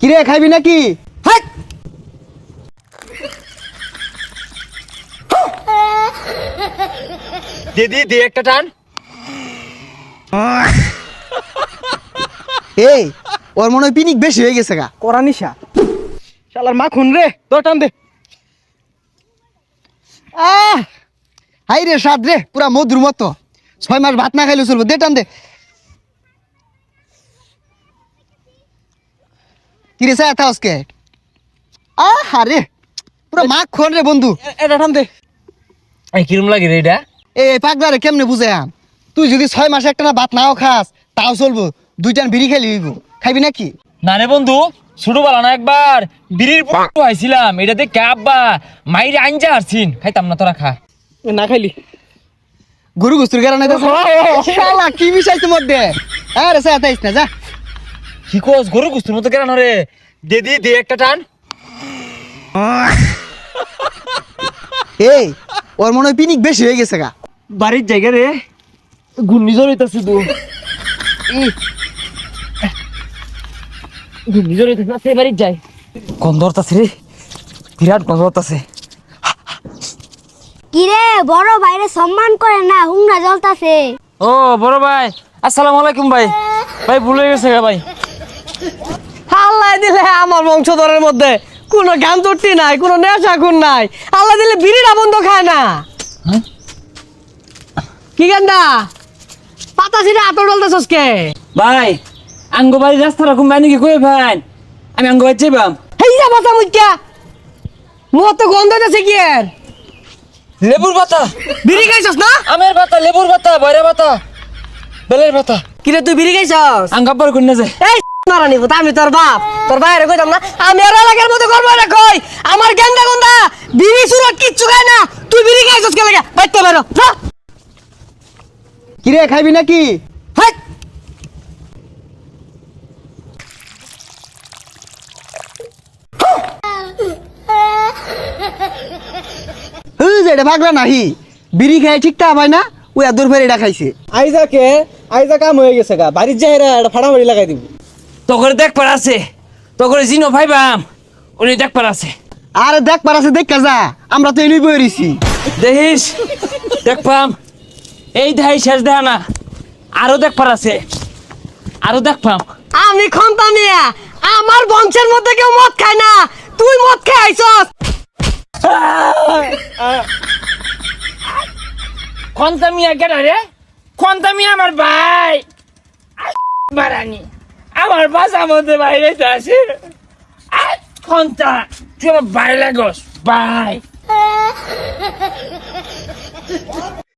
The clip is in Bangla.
কিরে খাইবি নাকি? হাট! দে একটা টান। এই ওর মনে হয় পিনিক বেশি হয়ে গেছে গা। করা নিশা শালার মা খুন রে, তোর টান দে। হাই রে স্বাদ রে, পুরা মধুর মতো। 6 মাস ভাত না খাইলে চলবো। দে টান দে। কিরে চায় আজকে? আরে পুরা মাখন রে বন্ধু। এটা টান দে। এই কিরম লাগে রে এটা? এই পাগলা রে কেমনে বুঝাম? তুই যদি 6 মাসে একটা না ভাত নাও খাস তাও চলবো, 2 টান বিড়ি খাইলি হইব। খাইবি নাকি? না রে বন্ধু, ছোটবেলা না একবার বিড়ির পুটু আইছিলাম, এটা দেখে আব্বা মাইরে আনজা আসছিন, খাইতাম না, তোরা খা। না খাইলি গরু গোস্তুর কারণে শালা কি বিষয় তোমার দে। আরে চায় তাইস না যা। কি কোস গরু গুস্তুর মতো কেন রে? দে একটা টান। এই ওর মনে হয় পিনিক বেশি হয়ে গেছে গা। বাড়ির জায়গা রে, ঘূর্ণিঝড় হইতাছে তো। ঘূর্ণিঝড় হইতাছে, বাড়ির যাই। গন্ধ হতাছে রে, বিরাট গন্ধ হতাছে। কিরে বড় ভাইরে সম্মান করে না, হুংরা জ্বলতাছে। ও বড় ভাই, আসসালামু আলাইকুম ভাই। ভাই ভুল হয়ে গেছে ভাই। আল্লাহ দিলে আমার বংশধরের মধ্যে কোনো গান চট্টি নাই, কোনো নেশা খুন নাই। আল্লাহ দিলে বিড়িটা বন্ধ খায় না। কি গান্ডা পাতা ছিঁড়ে আতর ডলতেছস কে? ভাই আঙ্গ বাড়ির রাস্তা রকম ভাই নাকি কই ভাই, আমি আঙ্গ বাড়ি যাইবাম। হেই যা বাতা মুখ্যা মুখ তো গন্ধ হইতেছে কি এর? লেবুর পাতা, বিড়ি খাইছস না? আমের পাতা, লেবুর পাতা, বয়রা পাতা, বেলের পাতা। কিরে তুই বিড়ি খাইছস? আঙ্গাব্বার কোন না যায়। এই মারানি ভূত, আমি তোর বাপ, তোর বাইরে কইতাম না। আমি আর এলাকার মধ্যে করবো না কই। আমার গেন্দা গন্ধা বিড়ি সুরত কিচ্ছু খায় না। তুই বিড়ি খাইছস কে লাগা? বাইতে বেরো যা। কিরে খাইবি নাকি? হাট! এটা পাগলা নাহি, বিড়ি খাই ঠিক তা হয় না। ওই আদর ফের এটা খাইছে। আইজা কাম হয়ে গেছে গা, বাড়ির যাই এটা ফাড়াফাড়ি লাগাই দিব। তোকে দেখ পার আছে, তোকে জিনো ভাইবাম, উনি দেখ পার আছে। আরে দেখ পারাছে দেখ যা, আমরা তো এলুই বই রইছি। দেখিস দেখ পাম, এই দেখাই শেষ দেখা না, আরো দেখ পার আছে, আরো দেখ পাম। আমি খন্তা মিয়া, আমার বংশের মধ্যে কেউ মদ খায় না। তুই মদ খাই আইছস। খন্তা মিয়া কেন রে? খন্তা মিয়া আমার ভাই বারানি, আমার বাসার মধ্যে বাইরে আছে। খন্তা তুই আমার ভাই লাগস, ভাই।